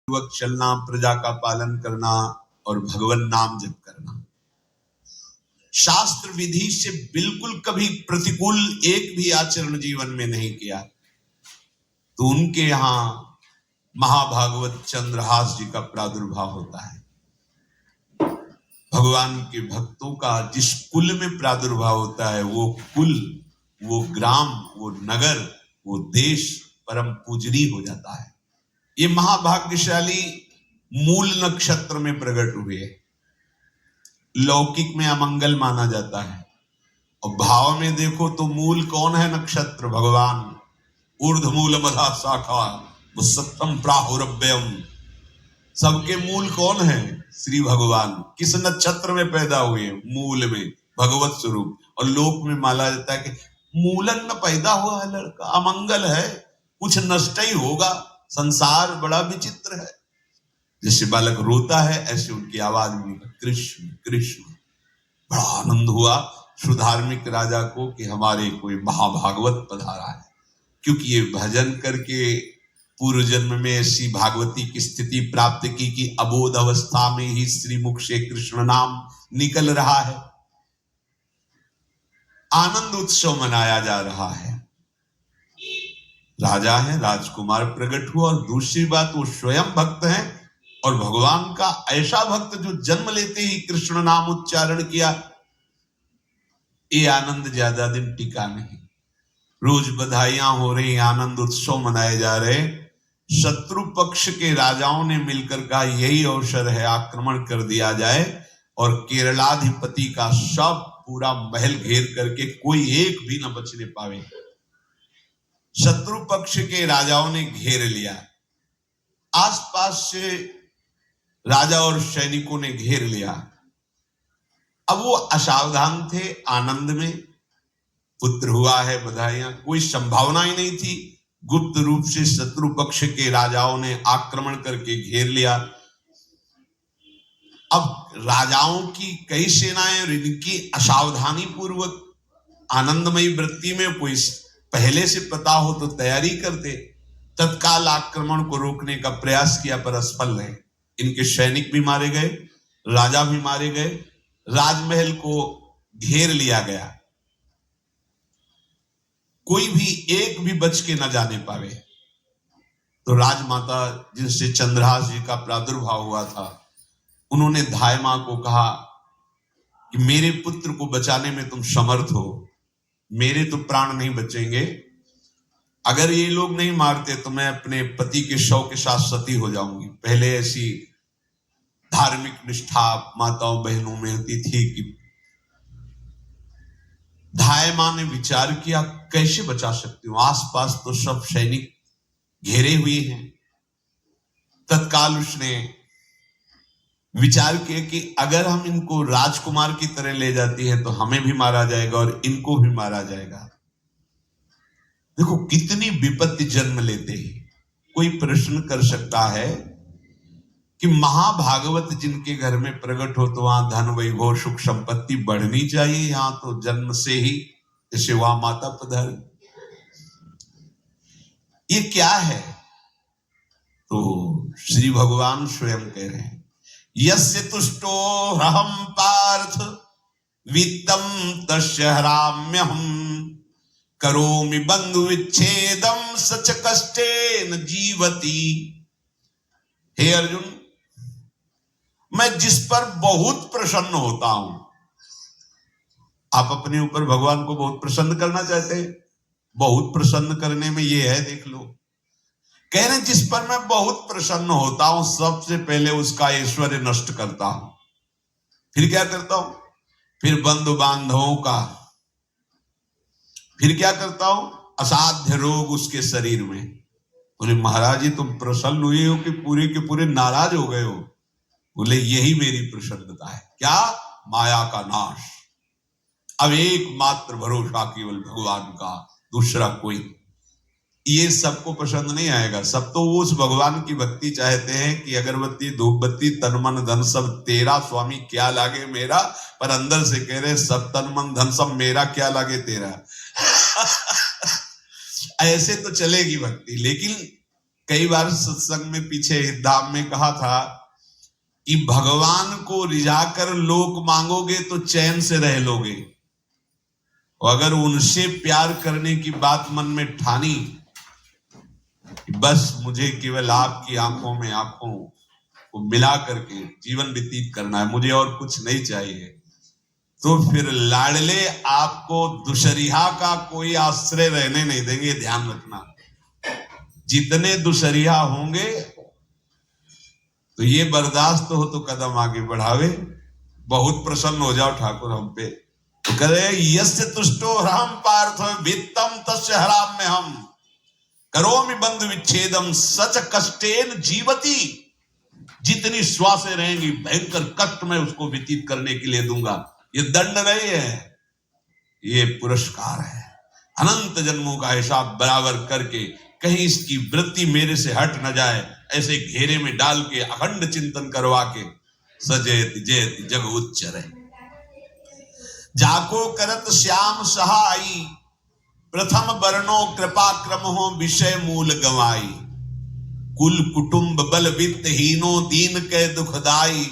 पूर्वक चलना, प्रजा का पालन करना और भगवान नाम जप करना। शास्त्र विधि से बिल्कुल कभी प्रतिकूल एक भी आचरण जीवन में नहीं किया। तो उनके यहां महाभागवत चंद्रहास जी का प्रादुर्भाव होता है। भगवान के भक्तों का जिस कुल में प्रादुर्भाव होता है, वो कुल, वो ग्राम, वो नगर, वो देश परम पूजनीय हो जाता है। ये महाभाग्यशाली मूल नक्षत्र में प्रकट हुए। लौकिक में अमंगल माना जाता है और भाव में देखो तो मूल कौन है? नक्षत्र भगवान। ऊर्ध्व मूल मधा शाखा सत्यम प्राहुरव्ययम। सबके मूल कौन है? श्री भगवान। किस नक्षत्र में पैदा हुए? मूल में, भगवत स्वरूप। और लोक में माना जाता है कि मूलन में पैदा हुआ है लड़का, अमंगल है, कुछ नष्ट ही होगा, संसार बड़ा विचित्र है। जैसे बालक रोता है ऐसे उनकी आवाज में कृष्ण कृष्ण। बड़ा आनंद हुआ सुधार्मिक राजा को कि हमारे कोई महाभागवत पधारा है, क्योंकि ये भजन करके पूर्व जन्म में ऐसी भागवती की स्थिति प्राप्त की कि अबोध अवस्था में ही श्रीमुख से कृष्ण नाम निकल रहा है। आनंद उत्सव मनाया जा रहा है। राजा है, राजकुमार प्रकट हुआ, और दूसरी बात वो स्वयं भक्त हैं और भगवान का ऐसा भक्त जो जन्म लेते ही कृष्ण नाम उच्चारण किया। ये आनंद ज्यादा दिन टिका नहीं। रोज बधाइयां हो रही, आनंद उत्सव मनाए जा रहे। शत्रु पक्ष के राजाओं ने मिलकर कहा यही अवसर है, आक्रमण कर दिया जाए और केरलाधिपति का सब पूरा महल घेर करके कोई एक भी न बचने पावे। शत्रु पक्ष के राजाओं ने घेर लिया। आसपास से राजा और सैनिकों ने घेर लिया। अब वो असावधान थे, आनंद में पुत्र हुआ है, बधाइयां, कोई संभावना ही नहीं थी। गुप्त रूप से शत्रु पक्ष के राजाओं ने आक्रमण करके घेर लिया। अब राजाओं की कई सेनाएं और इनकी असावधानी पूर्वक आनंदमयी वृत्ति में कोई पहले से पता हो तो तैयारी करते, तत्काल आक्रमण को रोकने का प्रयास किया, पर असफल रहे। इनके सैनिक भी मारे गए, राजा भी मारे गए, राजमहल को घेर लिया गया, कोई भी एक भी बच के न जाने पावे। तो राजमाता जिनसे चंद्रहास जी का प्रादुर्भाव हुआ था, उन्होंने धाय मां को कहा कि मेरे पुत्र को बचाने में तुम समर्थ हो, मेरे तो प्राण नहीं बचेंगे, अगर ये लोग नहीं मारते तो मैं अपने पति के शव के साथ सती हो जाऊंगी। पहले ऐसी धार्मिक निष्ठा माताओं बहनों में होती थी कि धाय मां ने विचार किया कैसे बचा सकती हूं, आसपास तो सब सैनिक घेरे हुए हैं। तत्काल उसने विचार किया कि अगर हम इनको राजकुमार की तरह ले जाती है तो हमें भी मारा जाएगा और इनको भी मारा जाएगा। देखो कितनी विपत्ति जन्म लेते ही। कोई प्रश्न कर सकता है कि महाभागवत जिनके घर में प्रकट हो तो वहां धन वैभव सुख संपत्ति बढ़नी चाहिए, यहां तो जन्म से ही जैसे वहां माता पधारी, ये क्या है? तो श्री भगवान स्वयं कह रहे हैं यस्य तुष्टो रहम पार्थ वित्तम तस्य हराम्यहम करोमि बंधु विच्छेदम सच कष्टेन जीवति। हे अर्जुन, मैं जिस पर बहुत प्रसन्न होता हूं, आप अपने ऊपर भगवान को बहुत प्रसन्न करना चाहते हैं, बहुत प्रसन्न करने में ये है, देख लो, कह रहे जिस पर मैं बहुत प्रसन्न होता हूं सबसे पहले उसका ऐश्वर्य नष्ट करता हूं। फिर क्या करता हूं? फिर बंधु बांधवों का, फिर क्या करता हूं? असाध्य रोग उसके शरीर में। बोले महाराज जी तुम प्रसन्न हुए हो कि पूरे के पूरे नाराज हो गए हो? बोले यही मेरी प्रसन्नता है। क्या? माया का नाश। अब एकमात्र भरोसा केवल भगवान का, दूसरा कोई। ये सबको पसंद नहीं आएगा। सब तो वो उस भगवान की भक्ति चाहते हैं कि अगरबत्ती धूपबत्ती तन मन धन सब तेरा, स्वामी क्या लागे मेरा, पर अंदर से कह रहे सब तन मन धन सब मेरा, क्या लागे तेरा। ऐसे तो चलेगी भक्ति, लेकिन कई बार सत्संग में पीछे धाम में कहा था कि भगवान को रिझाकर लोक मांगोगे तो चैन से रह लोगे, और अगर उनसे प्यार करने की बात मन में ठानी, बस मुझे केवल आपकी आंखों में आंखों को मिला करके जीवन व्यतीत करना है, मुझे और कुछ नहीं चाहिए, तो फिर लाडले आपको दुशरिहा का कोई आश्रय रहने नहीं देंगे। ध्यान रखना, जितने दुशरिहा होंगे तो ये बर्दाश्त हो तो कदम आगे बढ़ावे। बहुत प्रसन्न हो जाओ ठाकुर हम पे, तो करे यस्य तुष्टो राम पार्थ वित्तम तस्य हराम में हम करोमि बंधु विच्छेदम सच कष्टेन जीवती। जितनी श्वासें रहेंगी भयंकर कष्ट में उसको व्यतीत करने के लिए दूंगा। ये दंड नहीं है, ये पुरस्कार है। अनंत जन्मों का हिसाब बराबर करके कहीं इसकी वृत्ति मेरे से हट न जाए, ऐसे घेरे में डाल के अखंड चिंतन करवा के सजयत जयत जग उच्चर है। जाको करत श्याम सहाई प्रथम वर्णो कृपा क्रम हो विषय मूल गवाई। कुल कुटुंब बल वित्तहीनो दीन के दुखदाई।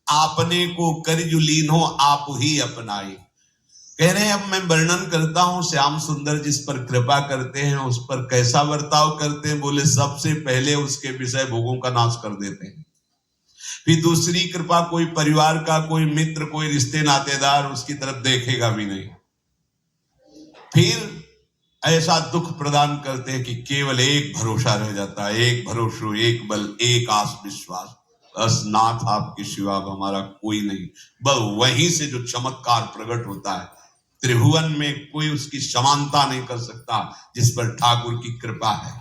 आपने को करजु लीनो आप ही अपनाई। कह रहे हैं अब मैं वर्णन करता हूं श्याम सुंदर जिस पर कृपा करते हैं उस पर कैसा बर्ताव करते हैं। बोले सबसे पहले उसके विषय भोगों का नाश कर देते हैं, फिर दूसरी कृपा कोई परिवार का कोई मित्र कोई रिश्ते नातेदार उसकी तरफ देखेगा भी नहीं, फिर ऐसा दुख प्रदान करते हैं कि केवल एक भरोसा रह जाता है, एक भरोसा एक बल एक आस विश्वास, बस नाथ आपके सिवा हमारा कोई नहीं। बस वहीं से जो चमत्कार प्रकट होता है, त्रिभुवन में कोई उसकी समानता नहीं कर सकता जिस पर ठाकुर की कृपा है।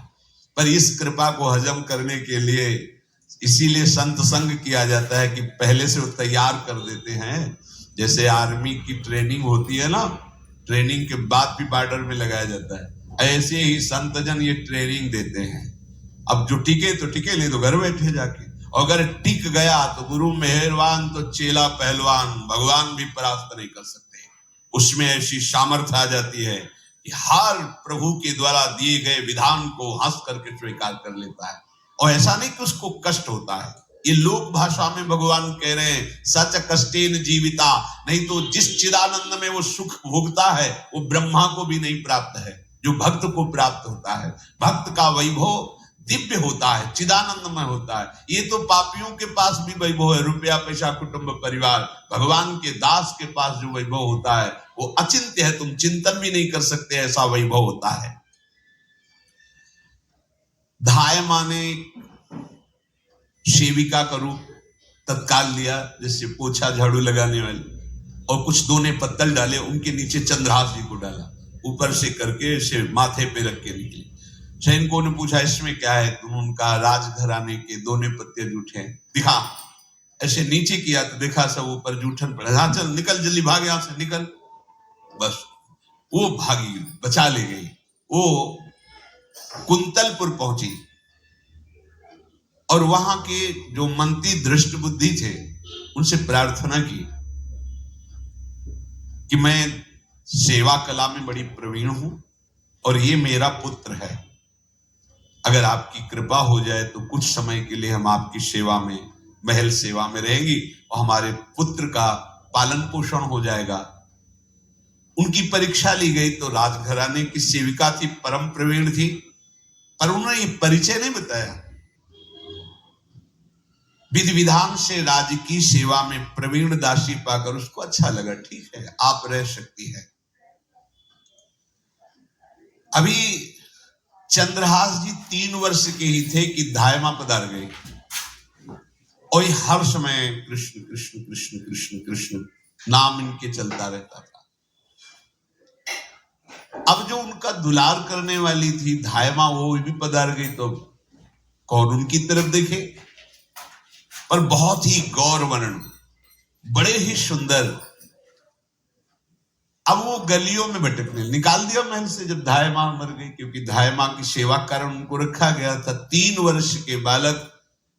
पर इस कृपा को हजम करने के लिए इसीलिए संत संग किया जाता है कि पहले से वो तैयार कर देते हैं। जैसे आर्मी की ट्रेनिंग होती है ना, ट्रेनिंग के बाद भी बॉर्डर में लगाया जाता है, ऐसे ही संत जन ये ट्रेनिंग देते हैं। अब जो टिके तो टिके, नहीं तो घर बैठे जाके, अगर टिक गया तो गुरु मेहरबान तो चेला पहलवान, भगवान भी परास्त नहीं कर सकते। उसमें ऐसी सामर्थ्य आ जाती है कि हर प्रभु के द्वारा दिए गए विधान को हंस करके स्वीकार कर लेता है, और ऐसा नहीं कि उसको कष्ट होता है। ये लोक भाषा में भगवान कह रहे हैं सच कष्टेन जीविता, नहीं तो जिस चिदानंद में वो सुख भोगता है वो ब्रह्मा को भी नहीं प्राप्त है जो भक्त को प्राप्त होता है। भक्त का वैभव दिव्य होता है, चिदानंदमय होता है। ये तो पापियों के पास भी वैभव है, रुपया पैसा कुटुंब परिवार। भगवान के दास के पास जो वैभव होता है वो अचिंत्य है, तुम चिंतन भी नहीं कर सकते, ऐसा वैभव होता है। धाय माने सेविका का रूप तत्काल लिया, जैसे पोछा झाड़ू लगाने वाले, और कुछ दोने पत्तल डाले, उनके नीचे चंद्रहास जी को डाला, ऊपर से करके इसे माथे पे रख के निकले। सैनिकों ने पूछा इसमें क्या है, तुम उनका राजघराने के दोने पत्ते जूठे हैं, दिखा। ऐसे नीचे किया तो देखा सब ऊपर जूठन पड़ा। हाँ चल निकल जल्दी, भाग यहां से निकल। बस वो भागी, बचा ले गई। वो कुंतलपुर पहुंची और वहां के जो मंत्री दृष्ट बुद्धि थे उनसे प्रार्थना की कि मैं सेवा कला में बड़ी प्रवीण हूं और ये मेरा पुत्र है, अगर आपकी कृपा हो जाए तो कुछ समय के लिए हम आपकी सेवा में, महल सेवा में रहेंगी और हमारे पुत्र का पालन पोषण हो जाएगा। उनकी परीक्षा ली गई तो राजघराने की सेविका थी, परम प्रवीण थी, पर उन्होंने ये परिचय नहीं बताया। विधि विधान से राज्य की सेवा में प्रवीण दासी पाकर उसको अच्छा लगा, ठीक है आप रह सकती है। अभी चंद्रहास जी 3 वर्ष के ही थे कि धायमा पधार गई और हर समय कृष्ण कृष्ण कृष्ण कृष्ण कृष्ण नाम इनके चलता रहता था। अब जो उनका दुलार करने वाली थी धायमा, वो भी पधार गई तो कौन उनकी तरफ देखे। पर बहुत ही गौर वर्ण, बड़े ही सुंदर। अब वो गलियों में भटकने, निकाल दिया महल से जब धायमा मर गई, क्योंकि धायमा की सेवा कारण उनको रखा गया था। 3 वर्ष के बालक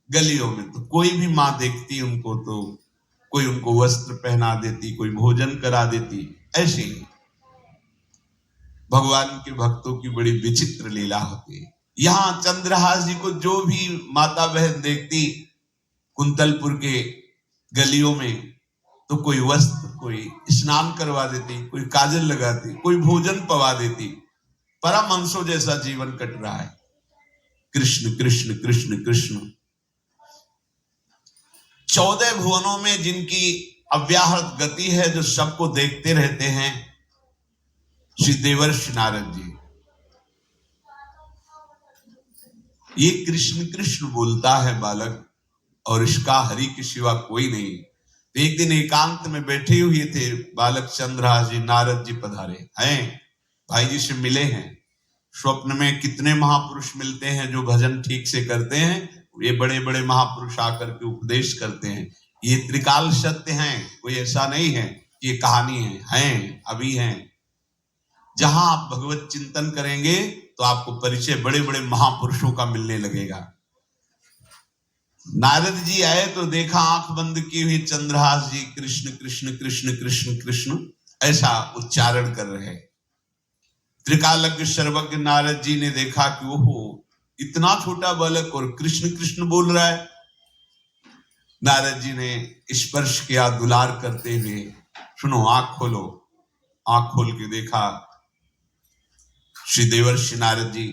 गलियों में, तो कोई भी माँ देखती उनको तो कोई उनको वस्त्र पहना देती, कोई भोजन करा देती। ऐसे ही भगवान के भक्तों की बड़ी विचित्र लीला होती है। यहां चंद्रहास जी को जो भी माता बहन देखती कुंतलपुर के गलियों में, तो कोई वस्त्र, कोई स्नान करवा देती, कोई काजल लगाती, कोई भोजन पवा देती। परमहंसों जैसा जीवन कट रहा है। कृष्ण कृष्ण कृष्ण कृष्ण। 14 भुवनों में जिनकी अव्याहत गति है, जो सबको देखते रहते हैं, श्री देवर्षि नारद जी। ये कृष्ण कृष्ण बोलता है बालक, और इसका हरि के सिवा कोई नहीं। तो एक दिन एकांत में बैठे हुए थे बालक चंद्रहास जी, नारद जी पधारे हैं, भाई जी से मिले हैं। स्वप्न में कितने महापुरुष मिलते हैं जो भजन ठीक से करते हैं, ये बड़े बड़े महापुरुष आकर के उपदेश करते हैं। ये त्रिकाल सत्य हैं, कोई ऐसा नहीं है कि ये कहानी है, अभी हैं। जहां आप भगवत चिंतन करेंगे तो आपको परिचय बड़े बड़े महापुरुषों का मिलने लगेगा। नारद जी आए तो देखा आंख बंद की हुई चंद्रहास जी कृष्ण कृष्ण कृष्ण कृष्ण कृष्ण ऐसा उच्चारण कर रहे। त्रिकालज्ञ सर्वज्ञ नारद जी ने देखा कि ओहो, इतना छोटा बालक और कृष्ण कृष्ण बोल रहा है। नारद जी ने स्पर्श किया दुलार करते हुए, सुनो आंख खोलो। आंख खोल के देखा श्री देवर्षि नारद जी।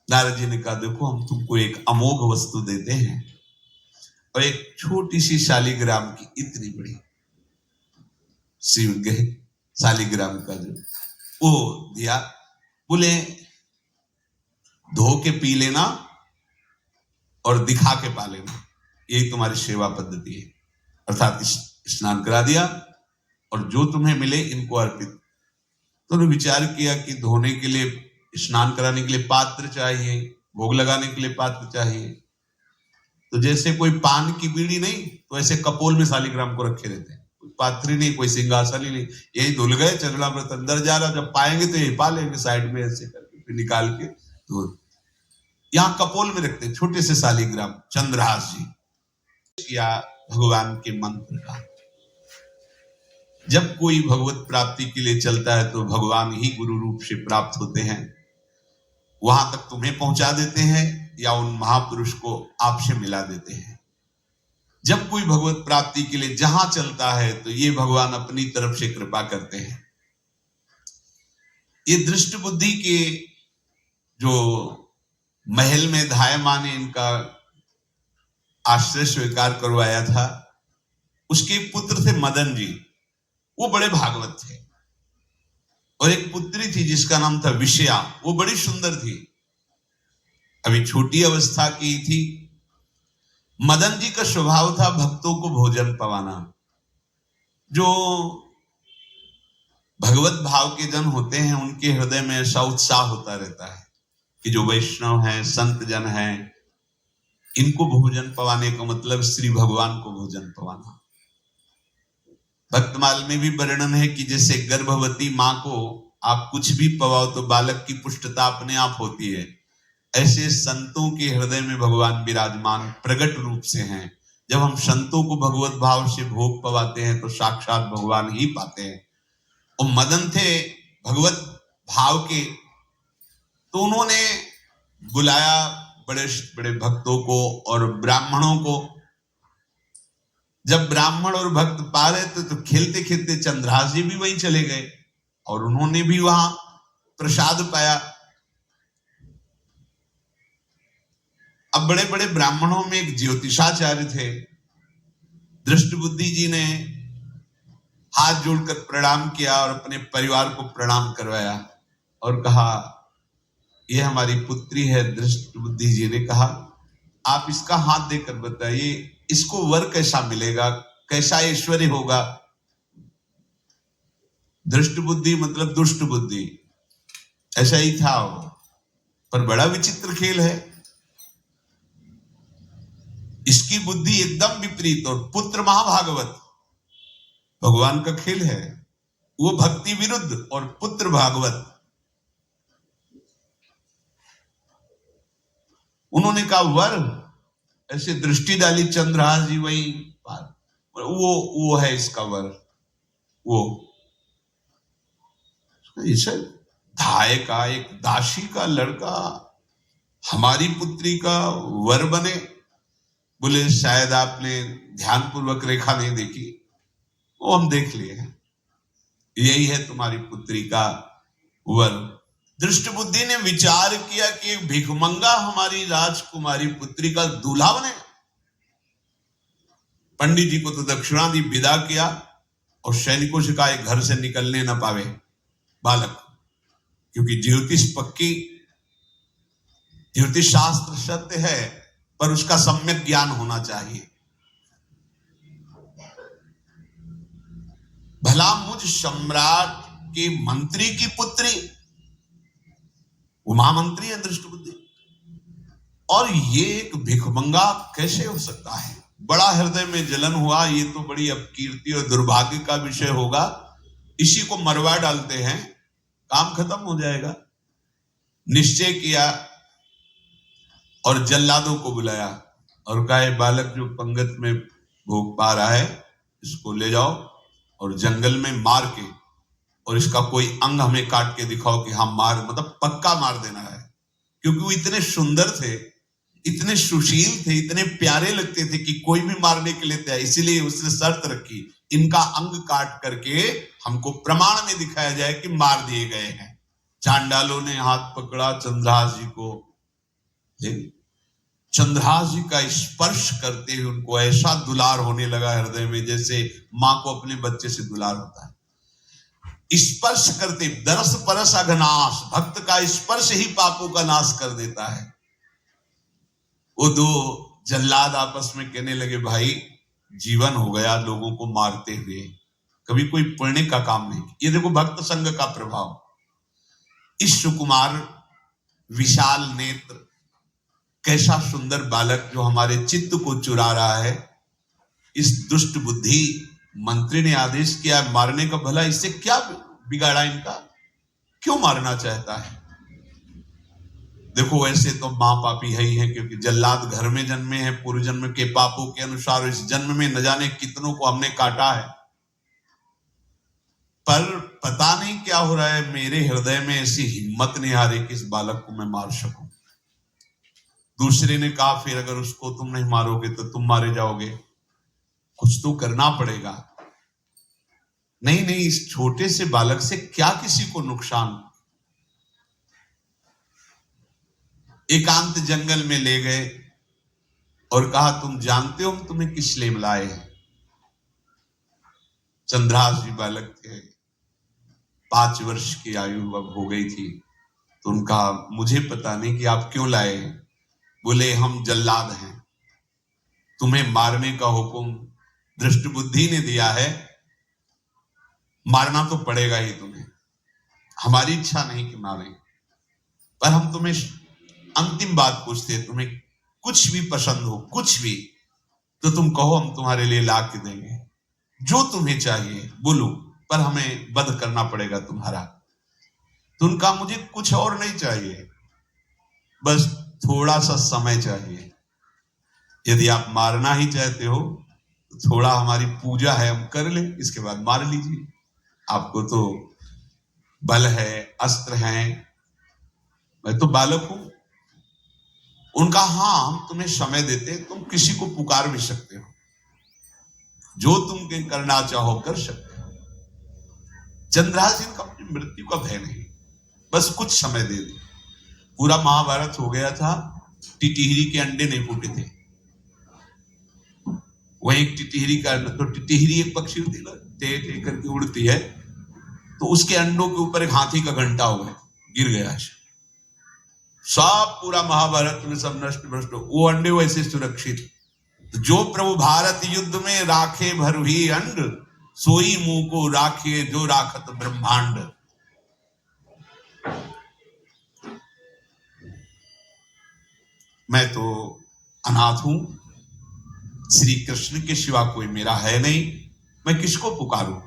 नारद जी ने कहा, देखो हम तुमको एक अमोघ वस्तु देते हैं, और एक छोटी सी शालिग्राम की इतनी बड़ी शालिग्राम का जो वो दिया। बोले धो के पी लेना और दिखा के पा लेना, यही तुम्हारी सेवा पद्धति है। अर्थात स्नान करा दिया और जो तुम्हें मिले इनको अर्पित। तो उन्होंने विचार किया कि धोने के लिए, स्नान कराने के लिए पात्र चाहिए, भोग लगाने के लिए पात्र चाहिए। तो जैसे कोई पान की बीड़ी नहीं, तो ऐसे कपोल में शालिग्राम को रखे रहते हैं। कोई पात्री नहीं, कोई सिंहासन ही नहीं, यही धुल गए। चरणामृत अंदर जा रहा, जब पाएंगे तो यही पा लेंगे, साइड में ऐसे करके फिर निकाल के तो यहाँ कपोल में रखते हैं छोटे से शालिग्राम। चंद्रहास जी या भगवान के मंत्र का, जब कोई भगवत प्राप्ति के लिए चलता है तो भगवान ही गुरु रूप से प्राप्त होते हैं, वहां तक तुम्हें पहुंचा देते हैं या उन महापुरुष को आपसे मिला देते हैं। जब कोई भगवत प्राप्ति के लिए जहां चलता है तो ये भगवान अपनी तरफ से कृपा करते हैं। ये दृष्ट बुद्धि के जो महल में धायमान ने इनका आश्रय स्वीकार करवाया था, उसके पुत्र थे मदन जी। वो बड़े भागवत थे, और एक पुत्री थी जिसका नाम था विषया। वो बड़ी सुंदर थी, अभी छोटी अवस्था की थी। मदन जी का स्वभाव था भक्तों को भोजन पवाना। जो भगवत भाव के जन होते हैं उनके हृदय में ऐसा उत्साह होता रहता है कि जो वैष्णव हैं, संत जन हैं, इनको भोजन पवाने का मतलब श्री भगवान को भोजन पवाना। भक्तमाल में भी वर्णन है कि जैसे गर्भवती मां को आप कुछ भी पवाओ तो बालक की पुष्टता अपने आप होती है, ऐसे संतों के हृदय में भगवान विराजमान प्रगट रूप से हैं। जब हम संतों को भगवत भाव से भोग पवाते हैं तो साक्षात भगवान ही पाते हैं। और मदन थे भगवत भाव के, तो उन्होंने बुलाया बड़े बड़े भक्तों को और ब्राह्मणों को। जब ब्राह्मण और भक्त पा रहे थे तो खेलते खेलते चंद्रहास जी भी वहीं चले गए और उन्होंने भी वहां प्रसाद पाया। अब बड़े बड़े ब्राह्मणों में एक ज्योतिषाचार्य थे। दृष्ट बुद्धि जी ने हाथ जोड़कर प्रणाम किया और अपने परिवार को प्रणाम करवाया और कहा, यह हमारी पुत्री है। दृष्ट बुद्धि जी ने कहा, आप इसका हाथ देकर बताइए, इसको वर कैसा मिलेगा, कैसा ऐश्वर्य होगा। दृष्ट बुद्धि मतलब दुष्ट बुद्धि, ऐसा ही था वो। पर बड़ा विचित्र खेल है, इसकी बुद्धि एकदम विपरीत और पुत्र महाभागवत। भगवान का खेल है, वो भक्ति विरुद्ध और पुत्र भागवत। उन्होंने कहा वर, ऐसे दृष्टि डाली चंद्रहास जी वही वो है इसका वर। वो धाय का, एक दासी का लड़का हमारी पुत्री का वर बने। बोले शायद आपने ध्यानपूर्वक रेखा नहीं देखी, वो हम देख लिए हैं, यही है तुम्हारी पुत्री का वर। दृष्ट बुद्धि ने विचार किया कि एक भिखमंगा हमारी राजकुमारी पुत्री का दूल्हा बने। पंडित जी को तो दक्षिणा दी, विदा किया, और सैनिकों से कहा घर से निकलने न पावे बालक, क्योंकि ज्योतिष पक्की, ज्योतिष शास्त्र सत्य है, पर उसका सम्यक ज्ञान होना चाहिए। भला मुझ सम्राट के मंत्री की पुत्री, वो महामंत्री है दृष्ट बुद्धि, और ये एक भिखमंगा कैसे हो सकता है? बड़ा हृदय में जलन हुआ, ये तो बड़ी अपकीर्ति और दुर्भाग्य का विषय होगा, इसी को मरवा डालते हैं, काम खत्म हो जाएगा। निश्चय किया और जल्लादों को बुलाया और कहा बालक जो पंगत में भोग पा रहा है, इसको ले जाओ और जंगल में मार के, और इसका कोई अंग हमें काट के दिखाओ कि हम मार, मतलब पक्का मार देना है। क्योंकि वो इतने सुंदर थे, इतने सुशील थे, इतने प्यारे लगते थे कि कोई भी मारने के लिए तैयार, इसीलिए उसने शर्त रखी, इनका अंग काट करके हमको प्रमाण में दिखाया जाए कि मार दिए गए हैं। चांडालों ने हाथ पकड़ा चंद्रहास जी को, चंद्रहास जी का स्पर्श करते हुए उनको ऐसा दुलार होने लगा हृदय में, जैसे मां को अपने बच्चे से दुलार होता है। स्पर्श करते, दरस परस अघनाश, भक्त का स्पर्श ही पापों का नाश कर देता है। वो दो जल्लाद आपस में कहने लगे भाई जीवन हो गया लोगों को मारते हुए, कभी कोई पुण्य का काम नहीं। ये देखो भक्त संग का प्रभाव। इस सुकुमार विशाल नेत्र, कैसा सुंदर बालक जो हमारे चित्त को चुरा रहा है, इस दुष्ट बुद्धि मंत्री ने आदेश किया मारने का। भला इससे क्या बिगाड़ा इनका, क्यों मारना चाहता है? देखो वैसे तो मां पापी है ही है, क्योंकि जल्लाद घर में जन्मे हैं, पूर्व जन्म के पापों के अनुसार इस जन्म में न जाने कितनों को हमने काटा है। पर पता नहीं क्या हो रहा है, मेरे हृदय में ऐसी हिम्मत नहीं आ रही कि इस बालक को मैं मार सकूं। दूसरे ने कहा फिर अगर उसको तुम नहीं मारोगे तो तुम मारे जाओगे, कुछ तो करना पड़ेगा। नहीं नहीं, इस छोटे से बालक से क्या किसी को नुकसान। एकांत जंगल में ले गए और कहा तुम जानते हो हम तुम्हें किस लिए बुलाए हैं? चंद्रहास जी बालक थे, 5 वर्ष की आयु अब हो गई थी, तो उनका मुझे पता नहीं कि आप क्यों लाए हैं। बोले हम जल्लाद हैं, तुम्हें मारने का हुक्म दृष्ट बुद्धि ने दिया है, मारना तो पड़ेगा ही तुम्हें। हमारी इच्छा नहीं कि मारें, पर हम तुम्हें अंतिम बात पूछते हैं, तुम्हें कुछ भी पसंद हो, कुछ भी, तो तुम कहो हम तुम्हारे लिए ला के देंगे, जो तुम्हें चाहिए बोलो, पर हमें वध करना पड़ेगा तुम्हारा। तो उनका मुझे कुछ और नहीं चाहिए, बस थोड़ा सा समय चाहिए। यदि आप मारना ही चाहते हो तो थोड़ा हमारी पूजा है हम कर लें, इसके बाद मार लीजिए। आपको तो बल है, अस्त्र हैं, मैं तो बालक हूं। उनका हाँ हम तुम्हें समय देते, तुम किसी को पुकार भी सकते हो, जो तुम करना चाहो कर सकते हो। चंद्रहास जी का मृत्यु का भय नहीं, बस कुछ समय दे दे। पूरा महाभारत हो गया था, टिटिहरी के अंडे नहीं फूटे थे। वही एक टिटिहरी का, तो टिटिहरी एक पक्षी होती है, टे टे करके उड़ती है, तो उसके अंडों के ऊपर एक हाथी का घंटा हो गया, गिर गया। सब पूरा महाभारत में सब नष्ट भ्रष्ट, वो अंडे वैसे सुरक्षित। जो प्रभु भारत युद्ध में राखे भरही अंड, सोई मुंह को राखे जो राखत ब्रह्मांड। मैं तो अनाथ हूं, श्री कृष्ण के सिवा कोई मेरा है नहीं, मैं किसको पुकारूं?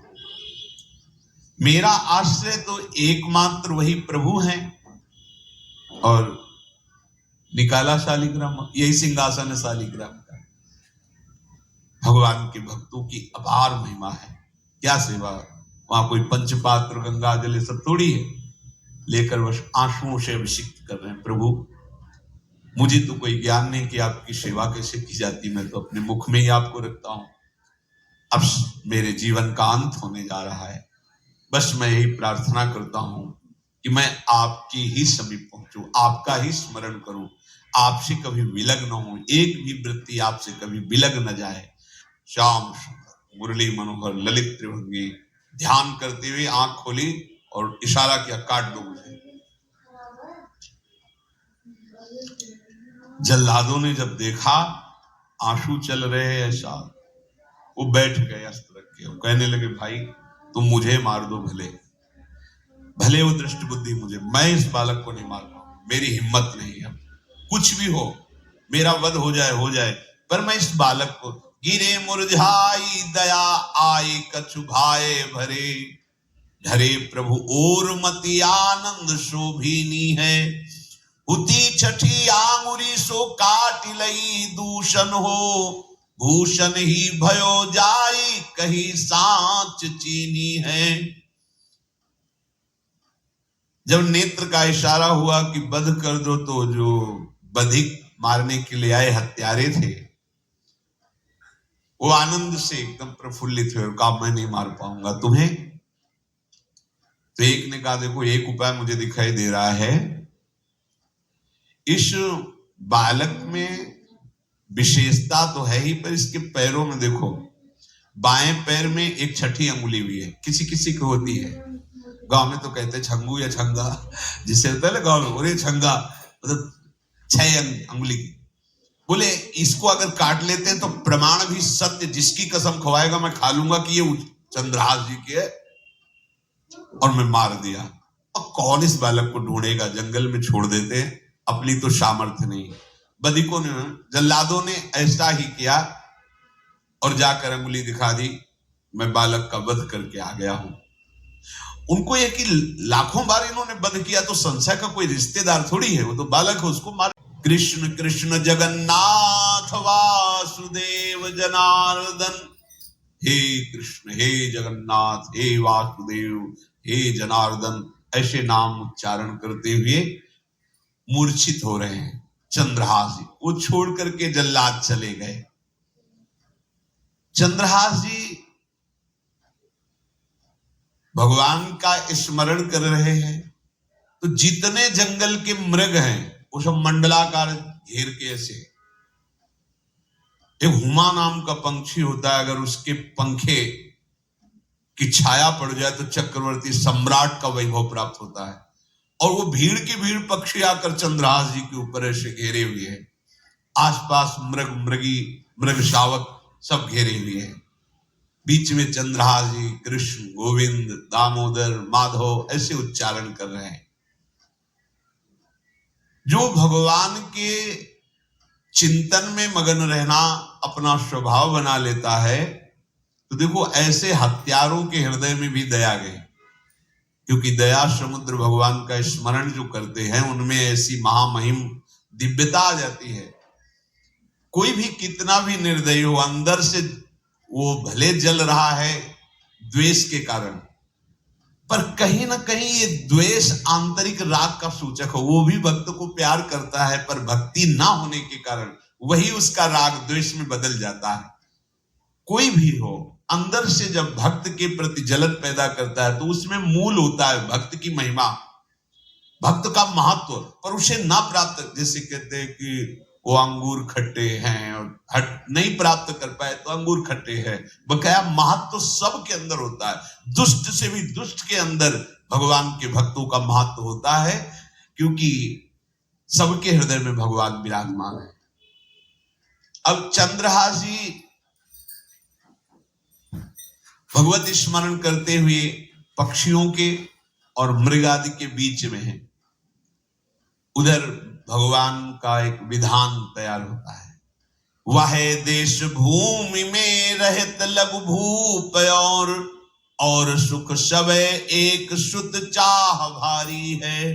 मेरा आश्रय तो एकमात्र वही प्रभु हैं, और निकाला शालिग्राम, यही सिंहासन है शालिग्राम का। भगवान के भक्तों की अपार महिमा है, क्या सेवा। वहां कोई पंचपात्र गंगा जल सब थोड़ी है, लेकर बस आंसुओं से अभिषिक्त कर रहे हैं। प्रभु, मुझे तो कोई ज्ञान नहीं कि आपकी सेवा कैसे की जाती, मैं तो अपने मुख में ही आपको रखता हूं। अब मेरे जीवन का अंत होने जा रहा है, बस मैं यही प्रार्थना करता हूं कि मैं आपकी ही समीप पहुंचूं, आपका ही स्मरण करूं, आपसे कभी विलग न हो, एक भी वृत्ति आपसे कभी विलग न जाए। श्याम सुंदर मुरली मनोहर ललित त्रिभंगी ध्यान करते हुए आंख खोली और इशारा किया, काट दो मुझे। जल्लादों ने जब देखा आंसू चल रहे हैं साहब, वो बैठ गए अस्त्र रख के, कहने लगे, भाई तुम मुझे मार दो, भले भले वो दृष्टि बुद्धि मुझे, मैं इस बालक को नहीं मार पाऊंगा, मेरी हिम्मत नहीं है, कुछ भी हो, मेरा वध हो जाए, पर मैं इस बालक को, गिरे मुरझाई दया आए कछु भाए भरे, धरे प्रभु और मति आनंद शोभिनी है, उती छठी आंगुरी सो काट लई दूषण हो, भूषण ही भयो जाई कही सांच चीनी है। जब नेत्र का इशारा हुआ कि वध कर दो, तो जो बधिक मारने के लिए आए हत्यारे थे वो आनंद से एकदम प्रफुल्लित हुए और कहा, मैं नहीं मार पाऊंगा तुम्हें। तो एक ने कहा, देखो एक उपाय मुझे दिखाई दे रहा है, इस बालक में विशेषता तो है ही, पर इसके पैरों में देखो, बाएं पैर में एक छठी अंगुली भी है, किसी किसी को होती है, गांव में तो कहते हैं छंगू या छंगा, जिससे होता है ना गांव में, और छंगा मतलब 6 अंगुली की। बोले इसको अगर काट लेते हैं तो प्रमाण भी सत्य, जिसकी कसम खवाएगा मैं खा लूंगा कि ये चंद्रहास जी के, और मैं मार दिया। और कौन इस बालक को ढूंढेगा, जंगल में छोड़ देते, अपनी तो सामर्थ्य नहीं। बधिकों ने, जल्लादों ने ऐसा ही किया और जाकर अंगुली दिखा दी, मैं बालक का वध करके आ गया हूं। उनको यह कि लाखों बार इन्होंने वध किया, तो संशय का कोई रिश्तेदार थोड़ी है, वो तो बालक है, उसको मार। कृष्ण कृष्ण जगन्नाथ वासुदेव जनार्दन, हे कृष्ण हे जगन्नाथ हे वासुदेव हे जनार्दन, ऐसे नाम उच्चारण करते हुए मूर्छित हो रहे हैं चंद्रहास जी। वो छोड़ करके जल्लाद चले गए। चंद्रहास जी भगवान का स्मरण कर रहे हैं, तो जितने जंगल के मृग हैं वो सब मंडलाकार घेर के ऐसे, एक हुमा नाम का पंछी होता है, अगर उसके पंखे की छाया पड़ जाए तो चक्रवर्ती सम्राट का वैभव प्राप्त होता है, और वो भीड़ की भीड़ पक्षी आकर चंद्रहास जी के ऊपर ऐसे घेरे हुए हैं, आसपास मृग मृगी मृग शावक सब घेरे हुए हैं, बीच में चंद्रहास जी कृष्ण गोविंद दामोदर माधव ऐसे उच्चारण कर रहे हैं। जो भगवान के चिंतन में मगन रहना अपना स्वभाव बना लेता है, तो देखो ऐसे हत्यारों के हृदय में भी दया गई, क्योंकि दया समुद्र भगवान का स्मरण जो करते हैं उनमें ऐसी महामहिम दिव्यता आ जाती है। कोई भी कितना भी निर्दयी हो, अंदर से वो भले जल रहा है द्वेष के कारण, पर कहीं ना कहीं ये द्वेष आंतरिक राग का सूचक हो। वो भी भक्त को प्यार करता है, पर भक्ति ना होने के कारण वही उसका राग द्वेष में बदल जाता है। कोई भी हो, अंदर से जब भक्त के प्रति जलन पैदा करता है तो उसमें मूल होता है भक्त की महिमा, भक्त का महत्व, पर उसे ना प्राप्त, जैसे कहते हैं कि वो अंगूर खट्टे हैं और हट नहीं प्राप्त कर पाए तो अंगूर खट्टे हैं, बकाया महत्व सब के अंदर होता है। दुष्ट से भी दुष्ट के अंदर भगवान के भक्तों का महत्व होता है, क्योंकि सबके हृदय में भगवान विराजमान है। अब चंद्रहास जी भगवत स्मरण करते हुए पक्षियों के और मृग आदि के बीच में है। उधर भगवान का एक विधान तैयार होता है, वह देश भूमि में रहत लघु भूप और सुख सब एक सुत चाह भारी है।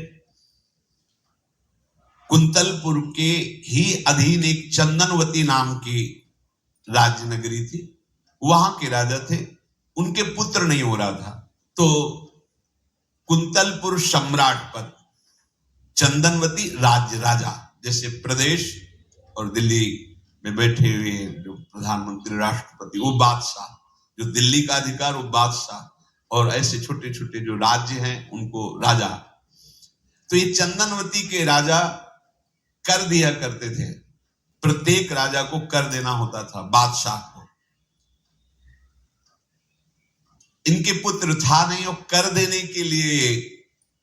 कुंतलपुर के ही अधीन एक चंदनवती नाम की राज्य नगरी थी, वहां के राजा थे, उनके पुत्र नहीं हो रहा था, तो कुंतलपुर सम्राट पद, चंदनवती राज्य राजा, जैसे प्रदेश और दिल्ली में बैठे हुए जो प्रधानमंत्री राष्ट्रपति वो बादशाह, जो दिल्ली का अधिकार वो बादशाह, और ऐसे छोटे छोटे जो राज्य हैं उनको राजा। तो ये चंदनवती के राजा कर दिया करते थे, प्रत्येक राजा को कर देना होता था बादशाह को। इनके पुत्र था नहीं और कर देने के लिए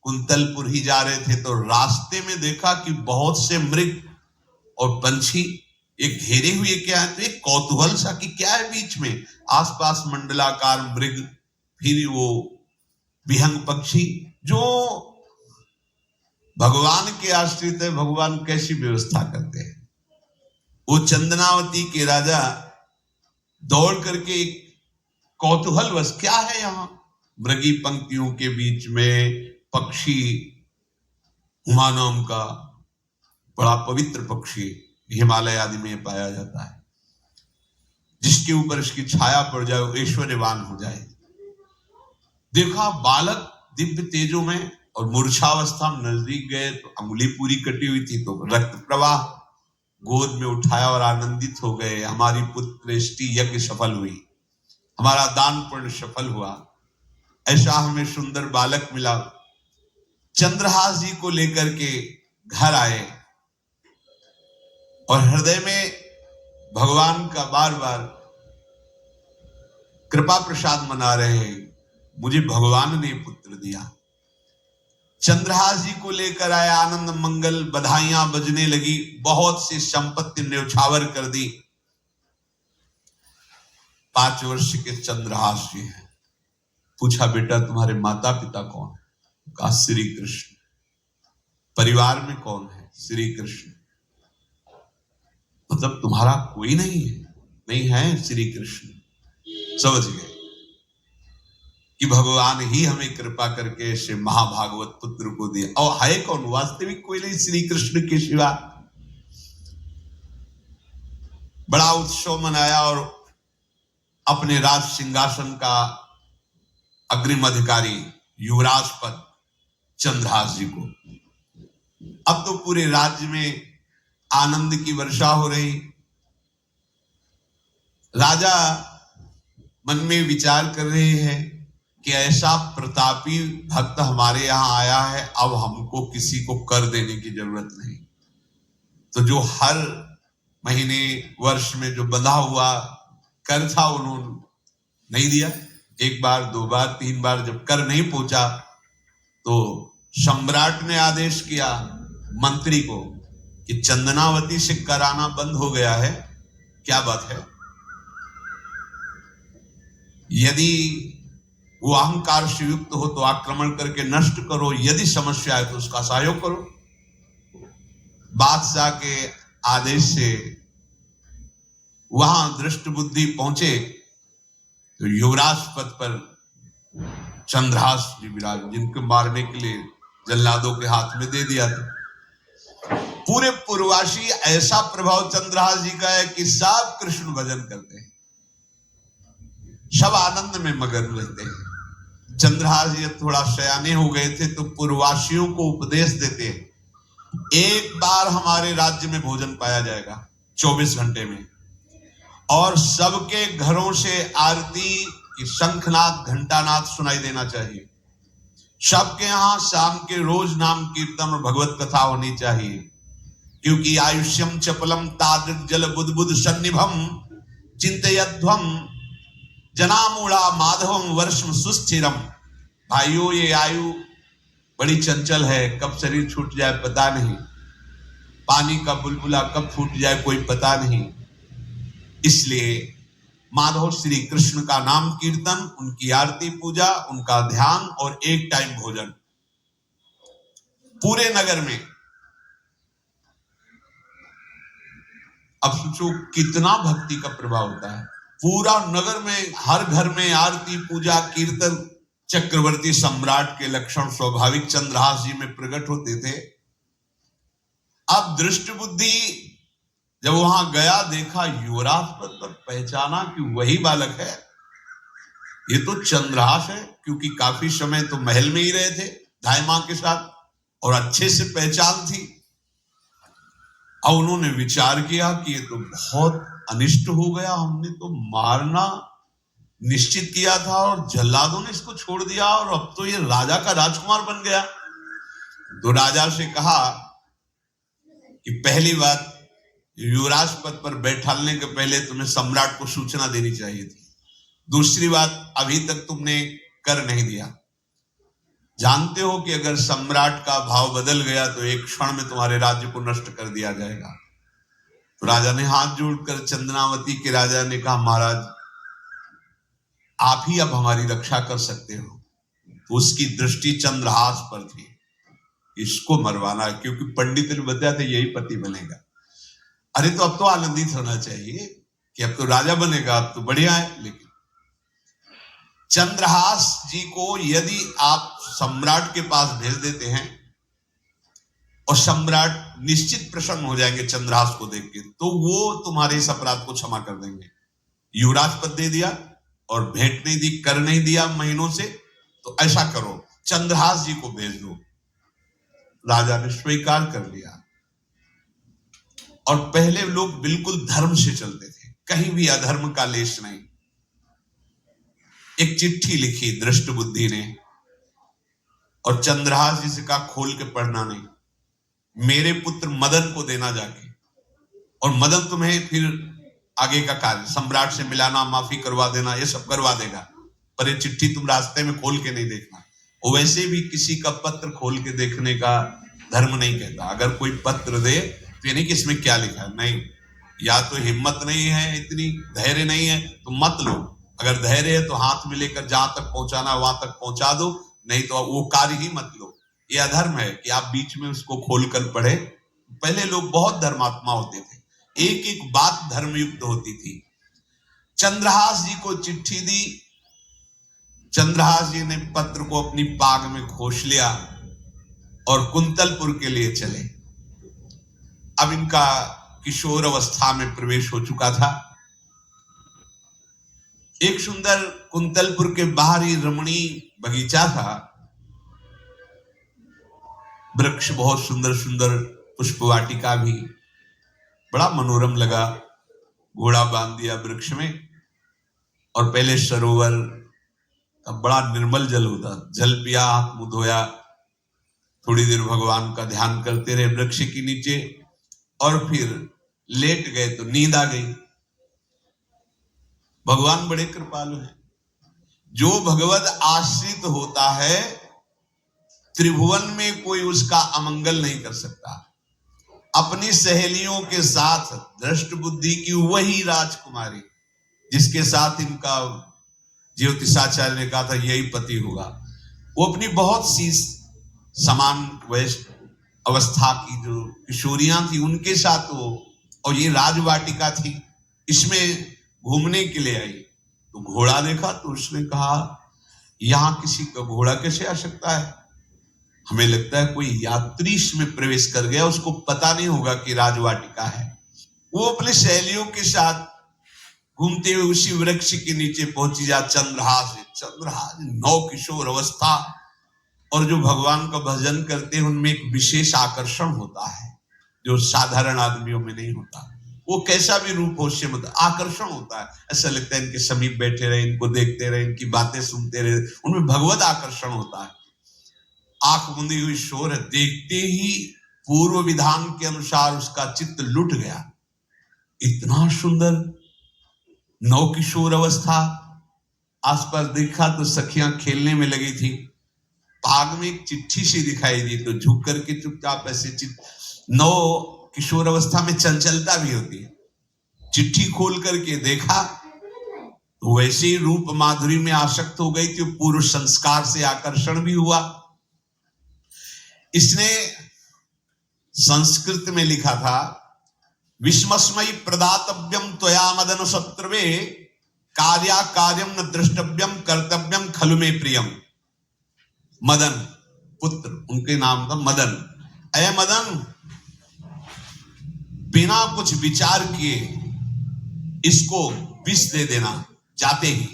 कुंतलपुर ही जा रहे थे, तो रास्ते में देखा कि बहुत से मृग और पंछी एक घेरे हुए क्या है, तो एक कौतूहल सा कि क्या है बीच में, आसपास मंडलाकार मृग, फिर वो विहंग पक्षी जो भगवान के आश्रित है, भगवान कैसी व्यवस्था करते हैं। वो चंदनावती के राजा दौड़ करके कौतूहलवश क्या है यहाँ, मृगी पंक्तियों के बीच में पक्षी, हुमा नाम का बड़ा पवित्र पक्षी हिमालय आदि में पाया जाता है, जिसके ऊपर इसकी छाया पड़ जाए वो ऐश्वर्यवान हो जाए। देखा बालक दिव्य तेजों में, और मूर्छावस्था में नजदीक गए तो अंगुली पूरी कटी हुई थी, तो रक्त प्रवाह, गोद में उठाया और आनंदित हो गए, हमारी पुत्रेष्टि यज्ञ सफल हुई, हमारा दान पुण्य सफल हुआ, ऐसा हमें सुंदर बालक मिला। चंद्रहास जी को लेकर के घर आए और हृदय में भगवान का बार बार कृपा प्रसाद मना रहे हैं, मुझे भगवान ने पुत्र दिया। चंद्रहास जी को लेकर आए, आनंद मंगल बधाइयां बजने लगी, बहुत सी संपत्ति न्यौछावर कर दी। 5 वर्ष के चंद्रहास जी हैं। पूछा बेटा तुम्हारे माता पिता कौन है? कहा श्री कृष्ण। परिवार में कौन है? श्री कृष्ण। मतलब तुम्हारा कोई नहीं है? नहीं है श्री कृष्ण। समझ गए कि भगवान ही हमें कृपा करके ऐसे महाभागवत पुत्र को दिया। और है कौन? वास्तविक कोई नहीं श्री कृष्ण के सिवा। बड़ा उत्सव मनाया और अपने राज सिंहासन का अग्रिम अधिकारी युवराज पद चंद्रहास जी को। अब तो पूरे राज्य में आनंद की वर्षा हो रही। राजा मन में विचार कर रहे हैं कि ऐसा प्रतापी भक्त हमारे यहाँ आया है, अब हमको किसी को कर देने की जरूरत नहीं। तो जो हर महीने वर्ष में जो बंधा हुआ कर था उन्होंने नहीं दिया। 1 बार 2 बार 3 बार जब कर नहीं पहुंचा तो सम्राट ने आदेश किया मंत्री को कि चंदनावती से कराना बंद हो गया है। क्या बात है? यदि वो अहंकार से युक्त हो तो आक्रमण करके नष्ट करो, यदि समस्या है तो उसका सहयोग करो। बादशाह के आदेश से वहां दृष्ट बुद्धि पहुंचे तो युवराज पद पर चंद्रहास जी विराज, जिनको मारने के लिए जल्लादों के हाथ में दे दिया था। पूरे पूर्वासी ऐसा प्रभाव चंद्रहास जी का है कि सब कृष्ण भजन करते हैं, सब आनंद में मगन रहते हैं। चंद्रहास जी थोड़ा सयाने हो गए थे तो पूर्ववासियों को उपदेश देते हैं, 1 बार हमारे राज्य में भोजन पाया जाएगा 24 घंटे में, और सबके घरों से आरती की शंखनाद घंटानाद सुनाई देना चाहिए। सबके यहाँ शाम के रोज नाम कीर्तन और भगवत कथा होनी चाहिए, क्योंकि आयुष्यम चपलम तादृक जल बुद्बुद सन्निभम चिंतयध्वम जनामूढ़ा माधवम वर्षम सुस्थिरम। भाइयों, ये आयु बड़ी चंचल है, कब शरीर छूट जाए पता नहीं, पानी का बुलबुला कब फूट जाए कोई पता नहीं। इसलिए माधव श्री कृष्ण का नाम कीर्तन, उनकी आरती पूजा, उनका ध्यान और 1 टाइम भोजन पूरे नगर में। अब सोचो कितना भक्ति का प्रभाव होता है। पूरा नगर में, हर घर में आरती पूजा कीर्तन। चक्रवर्ती सम्राट के लक्षण स्वाभाविक चंद्रहास जी में प्रकट होते थे। अब दृष्ट बुद्धि जब वहां गया, देखा युवराज पद पर, पहचाना कि वही बालक है। ये तो चंद्रहास है, क्योंकि काफी समय तो महल में ही रहे थे दाई मां के साथ और अच्छे से पहचान थी। और उन्होंने विचार किया कि ये तो बहुत अनिष्ट हो गया, हमने तो मारना निश्चित किया था और जल्लादों ने इसको छोड़ दिया और अब तो ये राजा का राजकुमार बन गया। तो राजा से कहा कि पहली बात, युवराज पद पर बैठालने के पहले तुम्हें सम्राट को सूचना देनी चाहिए थी। दूसरी बात, अभी तक तुमने कर नहीं दिया। जानते हो कि अगर सम्राट का भाव बदल गया तो एक क्षण में तुम्हारे राज्य को नष्ट कर दिया जाएगा। तो राजा ने हाथ जोड़कर चंद्रावती के राजा ने कहा, महाराज आप ही अब हमारी रक्षा कर सकते हो। तो उसकी दृष्टि चंद्रहास पर थी, इसको मरवाना है, क्योंकि पंडित ने बताया था यही पति बनेगा। अरे तो अब तो आनंदित होना चाहिए कि अब तो राजा बनेगा, अब तो बढ़िया है। लेकिन चंद्रहास जी को यदि आप सम्राट के पास भेज देते हैं और सम्राट निश्चित प्रसन्न हो जाएंगे चंद्रहास को देख के, तो वो तुम्हारे इस अपराध को क्षमा कर देंगे। युवराज पद दे दिया और भेंट नहीं दी, कर नहीं दिया महीनों से, तो ऐसा करो चंद्रहास जी को भेज दो। राजा ने स्वीकार कर लिया। और पहले लोग बिल्कुल धर्म से चलते थे, कहीं भी अधर्म का लेश नहीं। एक चिट्ठी लिखी दृष्ट बुद्धि ने और चंद्रहास जी से कहा खोल के पढ़ना नहीं, मेरे पुत्र मदन को देना जाके, और मदन तुम्हें फिर आगे का कार्य सम्राट से मिलाना, माफी करवा देना, ये सब करवा देगा। पर ये चिट्ठी तुम रास्ते में खोल के नहीं देखना। वो वैसे भी किसी का पत्र खोल के देखने का धर्म नहीं कहता। अगर कोई पत्र दे तो नहीं कि इसमें क्या लिखा है, नहीं, या तो हिम्मत नहीं है, इतनी धैर्य नहीं है तो मत लो। अगर धैर्य है तो हाथ में लेकर जहां तक पहुंचाना वहां तक पहुंचा दो, नहीं तो वो कार्य ही मत लो। ये अधर्म है कि आप बीच में उसको खोलकर पढ़े। पहले लोग बहुत धर्मात्मा होते थे, एक एक बात धर्मयुक्त होती थी। चंद्रहास जी को चिट्ठी दी, चंद्रहास जी ने पत्र को अपनी पाग में खोस लिया और कुंतलपुर के लिए चले। अब इनका किशोर अवस्था में प्रवेश हो चुका था। एक सुंदर कुंतलपुर के बाहर ही रमणीय बगीचा था, वृक्ष बहुत सुंदर सुंदर, पुष्पवाटिका भी, बड़ा मनोरम लगा। घोड़ा बांध दिया वृक्ष में और पहले सरोवर का बड़ा निर्मल जल होता, जल पिया, हाथ मुंह धोया, थोड़ी देर भगवान का ध्यान करते रहे वृक्ष के नीचे और फिर लेट गए तो नींद आ गई। भगवान बड़े कृपालु हैं। जो भगवत आश्रित होता है त्रिभुवन में कोई उसका अमंगल नहीं कर सकता। अपनी सहेलियों के साथ दृष्ट बुद्धि की वही राजकुमारी जिसके साथ इनका ज्योतिषाचार्य ने कहा था यही पति होगा, वो अपनी बहुत सी समान वयस्क अवस्था की जो किशोरियां थी उनके साथ वो, और ये राजवाटिका थी, इसमें घूमने के लिए आई। तो घोड़ा देखा तो उसने कहा यहां किसी का घोड़ा कैसे आ सकता है, हमें लगता है कोई यात्री इसमें प्रवेश कर गया, उसको पता नहीं होगा कि राजवाटिका है। वो अपने सहेलियों के साथ घूमते हुए उसी वृक्ष के नीचे पहुंची। जा चंद्रहास नौ किशोर अवस्था, और जो भगवान का भजन करते हैं उनमें एक विशेष आकर्षण होता है जो साधारण आदमियों में नहीं होता। वो कैसा भी रूप हो उससे मतलब आकर्षण होता है, ऐसा लगता है इनके समीप बैठे रहे, इनको देखते रहे, इनकी बातें सुनते रहे, उनमें भगवत आकर्षण होता है। आंख मुंदी हुई शोर है, देखते ही पूर्व विधान के अनुसार उसका चित्त लुट गया। इतना सुंदर नौ किशोर अवस्था, आसपास देखा तो सखियां खेलने में लगी थी। पाग में एक चिट्ठी सी दिखाई दी तो झुक करके चुपचाप ऐसे नौ किशोर अवस्था में चंचलता भी होती है, चिट्ठी खोल करके देखा तो वैसे ही रूप माधुरी में आसक्त हो गई थी। पूर्व संस्कार से आकर्षण भी हुआ। इसने संस्कृत में लिखा था विस्मस्मयी प्रदातव्यम त्वया मदन शत्रुवे कार्या कार्यम न द्रष्टव्यम कर्तव्यम खलु में प्रियम। मदन पुत्र उनके नाम था मदन। अय मदन, बिना कुछ विचार किए इसको विष दे देना जाते ही।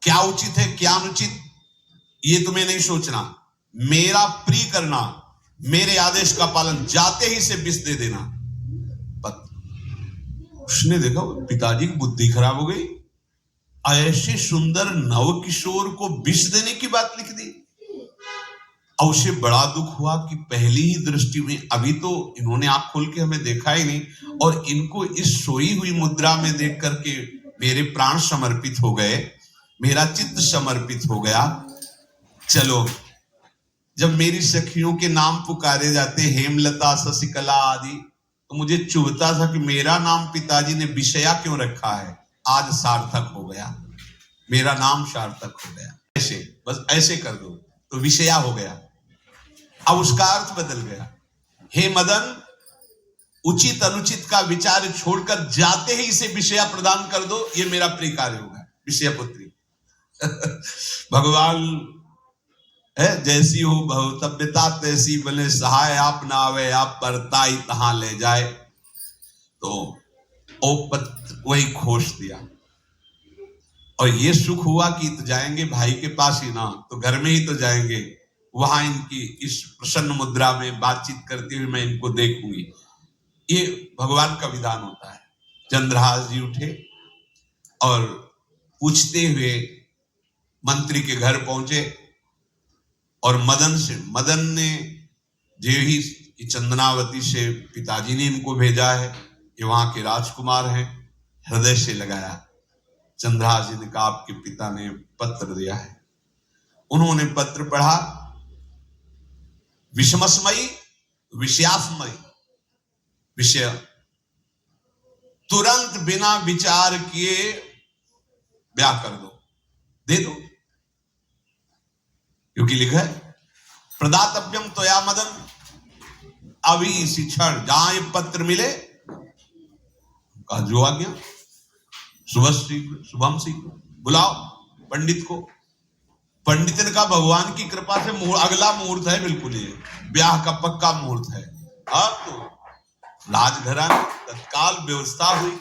क्या उचित है क्या अनुचित ये तुम्हें नहीं सोचना, मेरा प्रिय करना, मेरे आदेश का पालन, जाते ही से विष दे देना। उसने देखा पिताजी की बुद्धि खराब हो गई, ऐसे सुंदर नव किशोर को विष देने की बात लिख दी। और उसे बड़ा दुख हुआ कि पहली ही दृष्टि में, अभी तो इन्होंने आंख खोल के हमें देखा ही नहीं, और इनको इस सोई हुई मुद्रा में देख करके मेरे प्राण समर्पित हो गए, मेरा चित्त समर्पित हो गया। चलो, जब मेरी सखियों के नाम पुकारे जाते, हेमलता, शशिकला आदि, तो मुझे चुभता था कि मेरा नाम पिताजी ने विषया क्यों रखा है। आज सार्थक हो गया, मेरा नाम सार्थक हो गया। ऐसे बस ऐसे कर दो तो विषया हो गया। अब उसका अर्थ बदल गया, हे मदन, उचित अनुचित का विचार छोड़कर जाते ही इसे विषया प्रदान कर दो, ये मेरा प्रिय कार्य होगा। विषय पुत्री भगवान है, जैसी हो भवतव्यता तैसी बने सहाय, आप ना आवे आप परताई तहां ले जाए। तो ओ पत्र वही खोज दिया, और ये सुख हुआ कि तो जाएंगे भाई के पास ही ना, तो घर में ही तो जाएंगे, वहां इनकी इस प्रसन्न मुद्रा में बातचीत करते हुए मैं इनको देखूंगी। ये भगवान का विधान होता है। चंद्रहास जी उठे और पूछते हुए मंत्री के घर पहुंचे, और मदन ने जो ही चंदनावती से पिताजी ने इनको भेजा है, ये वहां के राजकुमार हैं, हृदय से लगाया। चंद्रहास जी ने कहा आपके पिता ने पत्र दिया है। उन्होंने पत्र पढ़ा, विषमस्मयी विषयास्मयी विषय, तुरंत बिना विचार किए ब्याह कर दो, दे दो, क्योंकि लिखा है प्रदातव्यम त्वया मदन, अभी इसी क्षण जहां ये पत्र मिले, कहा जो आज्ञा, शुभम शीघ्र बुलाओ पंडित को। पंडित ने कहा भगवान की कृपा से अगला मुहूर्त है, बिल्कुल ये ब्याह का पक्का मुहूर्त है। अब तो राजघराने तत्काल व्यवस्था हुई,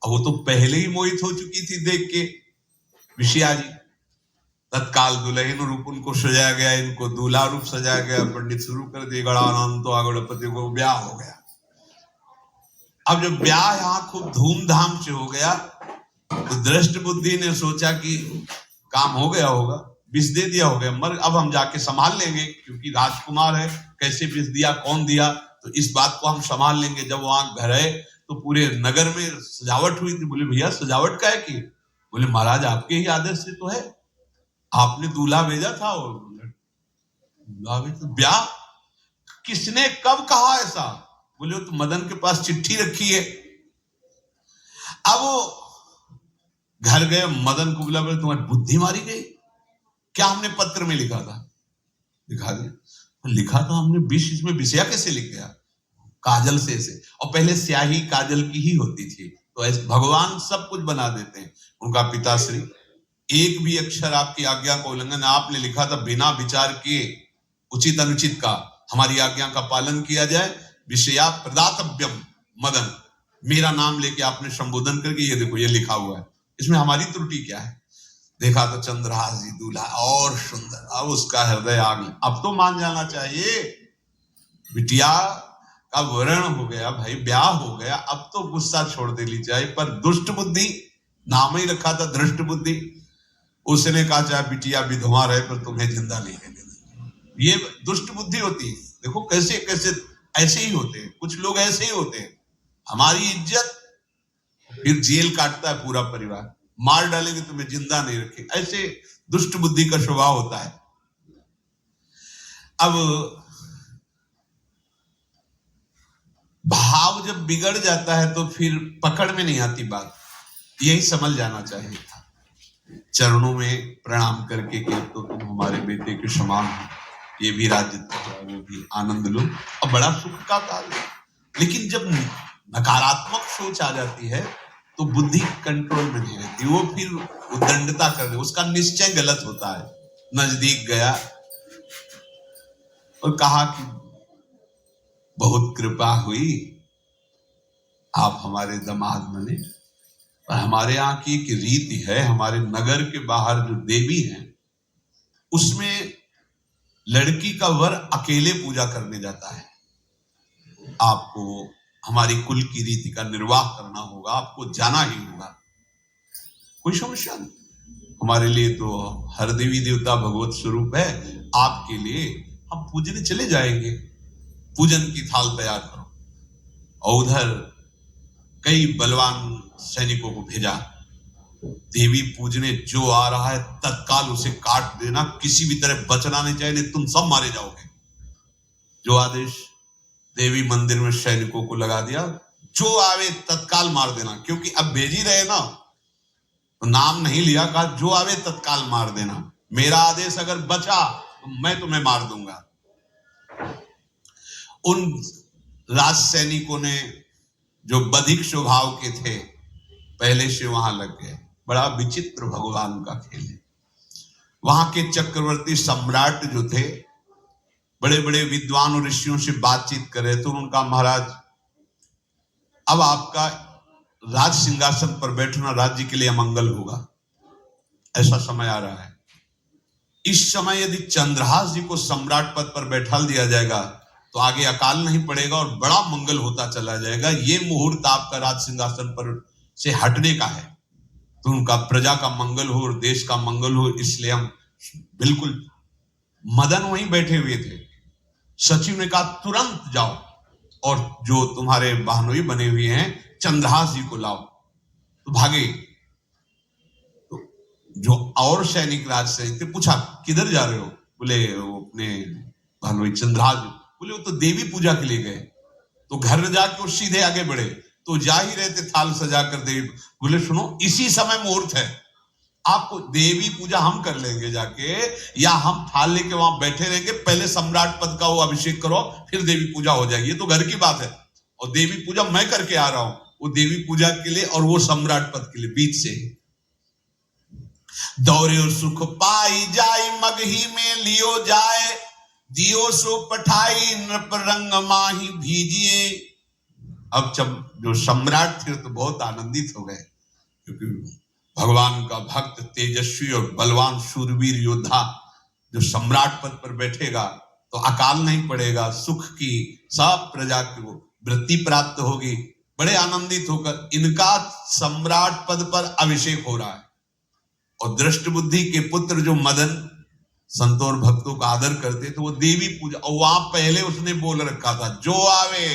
और वो तो पहले ही मोहित हो चुकी थी देख के विषया जी। तत्काल दुल्हन रूप उनको सजाया गया, इनको दूल्हा रूप सजाया गया, पंडित शुरू कर दिए, गणानंद तो गणपति को ब्याह हो गया। अब जब ब्याह यहाँ खूब धूमधाम से हो गया, तो दृष्ट बुद्धि ने सोचा कि काम हो गया होगा, विष दे दिया होगा, मर अब हम जाके संभाल लेंगे, क्योंकि राजकुमार है, कैसे विष दिया, कौन दिया, तो इस बात को हम संभाल लेंगे। जब वहां घर है तो पूरे नगर में सजावट हुई थी। बोले भैया सजावट का है की? बोले महाराज आपके ही आदेश से तो है, आपने दूल्हा भेजा था। और ब्याह किसने कब कहा ऐसा? बोले तो मदन के पास चिट्ठी रखी है। अब वो घर गए, मदन को बोला, बोले तुम्हारी बुद्धि मारी गई क्या? हमने पत्र में लिखा था। दिखा दिया, लिखा था हमने विष, इसमें विषया कैसे लिख गया? काजल से और पहले स्याही काजल की ही होती थी, तो ऐसे भगवान सब कुछ बना देते हैं। उनका पिताश्री एक भी अक्षर आपकी आज्ञा का उल्लंघन, आपने लिखा था बिना विचार किए उचित अनुचित का हमारी आज्ञा का पालन किया जाए। विषया प्रदातव्यम मदन, मेरा नाम लेके आपने संबोधन करके ये देखो ये लिखा हुआ है, इसमें हमारी त्रुटि क्या है? देखा तो चंद्रहास जी दूल्हा और सुंदर, अब उसका हृदय आ गया। अब तो मान जाना चाहिए, बिटिया का वरण हो गया भाई, ब्याह हो गया, अब तो गुस्सा छोड़ देनी चाहिए। पर दुष्ट बुद्धि, नाम ही रखा था दृष्ट बुद्धि, उसने कहा चाहे बिटिया विधवा रहे पर तुम्हें जिंदा नहीं रहने देना। ये दुष्ट बुद्धि होती है। देखो कैसे कैसे ऐसे ही होते हैं, कुछ लोग ऐसे ही होते हैं, हमारी इज्जत, फिर जेल काटता है पूरा परिवार, मार डालेंगे तुम्हें जिंदा नहीं रखे, ऐसे दुष्ट बुद्धि का स्वभाव होता है। अब भाव जब बिगड़ जाता है तो फिर पकड़ में नहीं आती बात, यही समझ जाना चाहिए था। चरणों में प्रणाम करके कि तो तुम हमारे बेटे के समान हो, ये भी राज्य वो भी आनंद लो, अब बड़ा सुख का कार्य। लेकिन जब नकारात्मक सोच आ जाती है तो बुद्धि कंट्रोल में नहीं रहती, वो फिर उद्दंडता कर दे, उसका निश्चय गलत होता है। नजदीक गया और कहा कि बहुत कृपा हुई, आप हमारे दामाद बने, हमारे यहाँ की एक रीति है, हमारे नगर के बाहर जो देवी हैं उसमें लड़की का वर अकेले पूजा करने जाता है। आपको हमारी कुल की रीति का निर्वाह करना होगा, आपको जाना ही होगा, कोई समस्या नहीं। हमारे लिए तो हर देवी देवता भगवत स्वरूप है, आपके लिए हम पूजने चले जाएंगे, पूजन की थाल तैयार करो। और उधर कई बलवान सैनिकों को भेजा, देवी पूजने जो आ रहा है तत्काल उसे काट देना, किसी भी तरह बचना नहीं चाहिए, नहीं तुम सब मारे जाओगे। जो आदेश देवी मंदिर में सैनिकों को लगा दिया, जो आवे तत्काल मार देना, क्योंकि अब भेज ही रहे ना, तो नाम नहीं लिया, कहा जो आवे तत्काल मार देना, मेरा आदेश अगर बचा तो मैं तुम्हें मार दूंगा। उन राज सैनिकों ने जो बधिक स्वभाव के थे पहले से वहां लग गए। बड़ा विचित्र भगवान का खेल है। वहां के चक्रवर्ती सम्राट जो थे बड़े बड़े विद्वान और ऋषियों से बातचीत कर रहे थे। उनका महाराज अब आपका राज सिंहासन पर बैठना राज्य के लिए अमंगल होगा, ऐसा समय आ रहा है। इस समय यदि चंद्रहास जी को सम्राट पद पर बैठा दिया जाएगा तो आगे अकाल नहीं पड़ेगा और बड़ा मंगल होता चला जाएगा। ये मुहूर्त आपका राज सिंहासन पर से हटने का है, तो उनका प्रजा का मंगल हो और देश का मंगल हो, इसलिए हम बिल्कुल। मदन वहीं बैठे हुए थे। सचिव ने कहा तुरंत जाओ और जो तुम्हारे बहनोई बने हुए हैं चंद्रहास जी को लाओ। तो भागे। तो जो और सैनिक राज सैनिक थे पूछा किधर जा रहे हो? बोले वो अपने बहनोई चंद्रहास। बोले वो तो देवी पूजा के लिए गए। तो घर जाके वो सीधे आगे बढ़े, तो जा ही रहे थे थाल सजाकर देवी। बोले सुनो, इसी समय मुहूर्त है, आपको देवी पूजा हम कर लेंगे जाके, या हम थाल लेके वहां बैठे रहेंगे, पहले सम्राट पद का वो अभिषेक करो फिर देवी पूजा हो जाएगी। ये तो घर की बात है, और देवी पूजा मैं करके आ रहा हूं, वो देवी पूजा के लिए और वो सम्राट पद के लिए बीच से। दौरे सुख पाई जाई मगही में लियो जाए, दियो सो पठाई नृप रंग माही भीजिए। अब जब जो सम्राट थे तो बहुत आनंदित हो गए, क्योंकि भगवान का भक्त तेजस्वी और बलवान शूरवीर योद्धा जो सम्राट पद पर बैठेगा तो अकाल नहीं पड़ेगा, सुख की सब प्रजा को वृत्ति प्राप्त होगी। बड़े आनंदित होकर इनका सम्राट पद पर अभिषेक हो रहा है। और दृष्ट बुद्धि के पुत्र जो मदन संतों और भक्तों का आदर करते थे, वो देवी पूजा, और वहां पहले उसने बोल रखा था जो आवे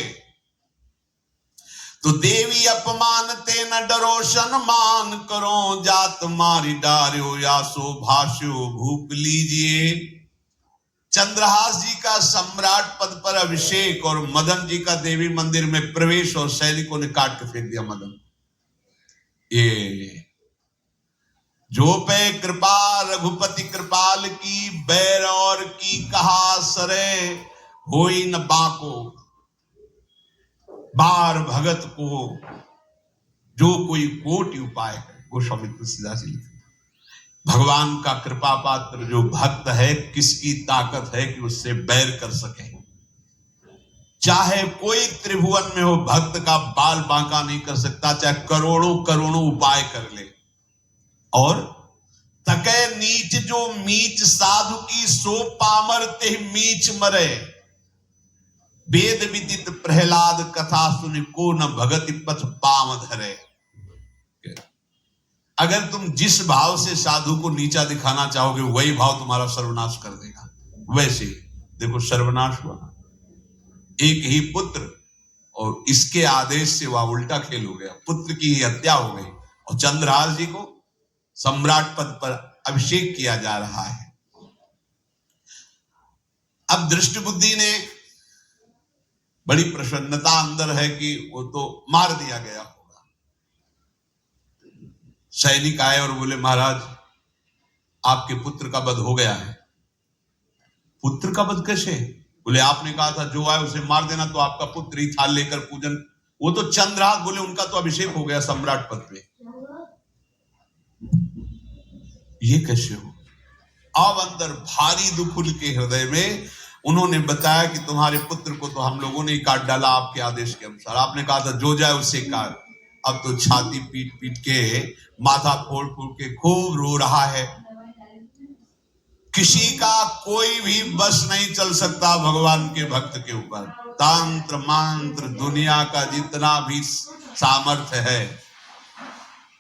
तो देवी अपमान ते न डरो सम्मान करो, जात मारी डार्यो या सो भाष्यो भूप लीजिए। चंद्रहास जी का सम्राट पद पर अभिषेक और मदन जी का देवी मंदिर में प्रवेश, और सैनिकों ने काट के फेंक दिया मदन। ये जो पे कृपा रघुपति कृपाल की, बैर और की कहा सरे होई न बाको। बार भगत को जो कोई कोटि उपाय है, गोस्वामी तुलसीदास जी लिखते। भगवान का कृपा पात्र जो भक्त है, किसकी ताकत है कि उससे बैर कर सके? चाहे कोई त्रिभुवन में हो, भक्त का बाल बांका नहीं कर सकता, चाहे करोड़ों करोड़ों उपाय कर ले। और तके नीच जो मीच साधु की, सो पामर ते मीच मरे। वेद विदित प्रहलाद कथा सुन को न भगति पथ पाम धरे। अगर तुम जिस भाव से साधु को नीचा दिखाना चाहोगे वही भाव तुम्हारा सर्वनाश कर देगा। वैसे देखो सर्वनाश हुआ, एक ही पुत्र और इसके आदेश से वह उल्टा खेल हो गया, पुत्र की ही हत्या हो गई और चंद्रहास जी को सम्राट पद पर अभिषेक किया जा रहा है। अब दृष्ट बुद्धि ने बड़ी प्रसन्नता अंदर है कि वो तो मार दिया गया होगा। सैनिक आए और बोले महाराज आपके पुत्र का वध हो गया है। पुत्र का वध कैसे? बोले आपने कहा था जो आए उसे मार देना, तो आपका पुत्र ही थाल लेकर पूजन। वो तो चंद्रहास, बोले उनका तो अभिषेक हो गया सम्राट पद पे। ये कैसे हो? अब अंदर भारी दुख उनके हृदय में। उन्होंने बताया कि तुम्हारे पुत्र को तो हम लोगों ने ही काट डाला आपके आदेश के अनुसार। आपने कहा था जो जाए उसे काट। अब तो छाती पीट पीट के माथा फोड़ फोड़ के खूब रो रहा है। किसी का कोई भी बस नहीं चल सकता भगवान के भक्त के ऊपर। तंत्र मंत्र दुनिया का जितना भी सामर्थ्य है,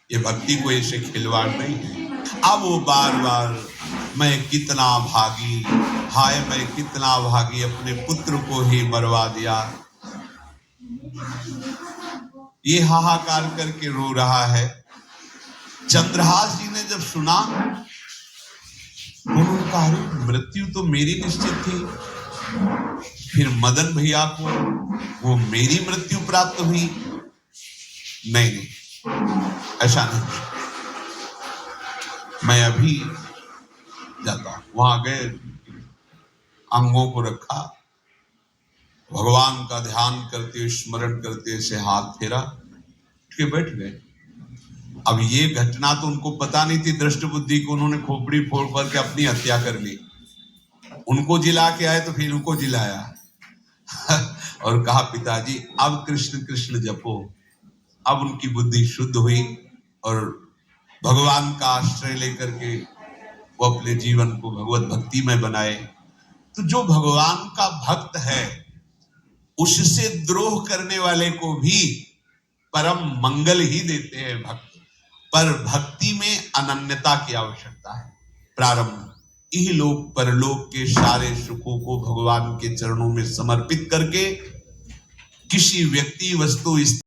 ये भक्ति को ऐसे खिलवाड़ नहीं है। अब वो बार बार मैं कितना भागी, हाय मैं कितना भागी, अपने पुत्र को ही मरवा दिया, ये हाहाकार करके रो रहा है। चंद्रहास जी ने जब सुना, उन्होंने कहा मृत्यु तो मेरी निश्चित थी, फिर मदन भैया को वो मेरी मृत्यु प्राप्त हुई। नहीं नहीं, ऐसा नहीं, मैं अभी जाता। वहां गए, अंगों को रखा, भगवान का ध्यान करते स्मरण करते से हाथ फेरा, उठ के बैठ गए। अब ये घटना तो उनको पता नहीं थी, दृष्ट बुद्धि को उन्होंने खोपड़ी फोड़ फोड़ के अपनी हत्या कर ली। उनको जिला के आए तो फिर उनको जिलाया और कहा पिताजी अब कृष्ण कृष्ण जपो। अब उनकी बुद्धि शुद्ध हुई और भगवान का आश्रय लेकर के वो अपने जीवन को भगवत भक्ति में बनाए। तो जो भगवान का भक्त है, उससे द्रोह करने वाले को भी परम मंगल ही देते हैं भक्त। पर भक्ति में अनन्यता की आवश्यकता है। प्रारंभ इहलोक परलोक के सारे सुखों को भगवान के चरणों में समर्पित करके किसी व्यक्ति वस्तु